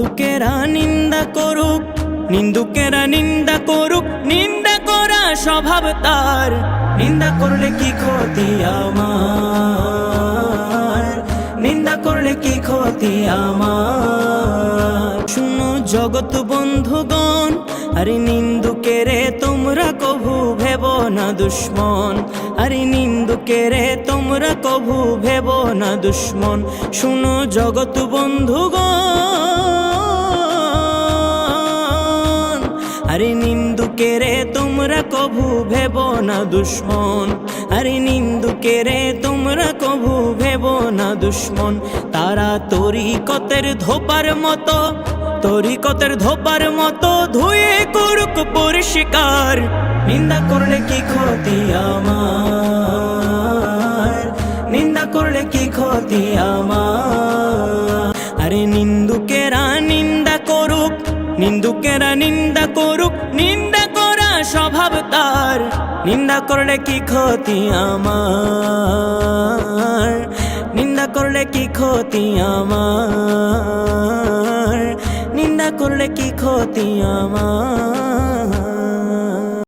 নিন্দুকেরা নিন্দা করুক, নিন্দুকেরা নিন্দা করুক, নিন্দা করা স্বভাব তার। নিন্দা করলে কি ক্ষতি আমার, নিন্দা করলে কি ক্ষতি আমার। শুনো জগৎ বন্ধুগণ, আরে নিন্দুকেরে তোমরা কভু ভেব না দুশ্মন, আরে নিন্দুকেরে তোমরা কভু ভেব না দুশ্মন। শুনো জগৎ বন্ধুগণ, আরে নিন্দুকেরে তোমরা কভু ভেব না দুশ্মন, আরে নিন্দুকেরে তোমরা কভু ভেব না দুশ্মন। তারা তরিকতের ধোপার মতো, তরিকতের ধোপার মতো ধুয়ে করুক পরিষ্কার। নিন্দা করলে কি ক্ষতি আমার, নিন্দা করলে কি ক্ষতি আমার। আরে নিন্দুকেরা নিন্দা করুক, নিন্দুকেরা নিন্দা করুক, নিন্দা করা স্বভাব তার। নিন্দা করলে কি ক্ষতি আমার, নিন্দা করলে কি ক্ষতি আমার, নিন্দা করলে কি ক্ষতি আমার।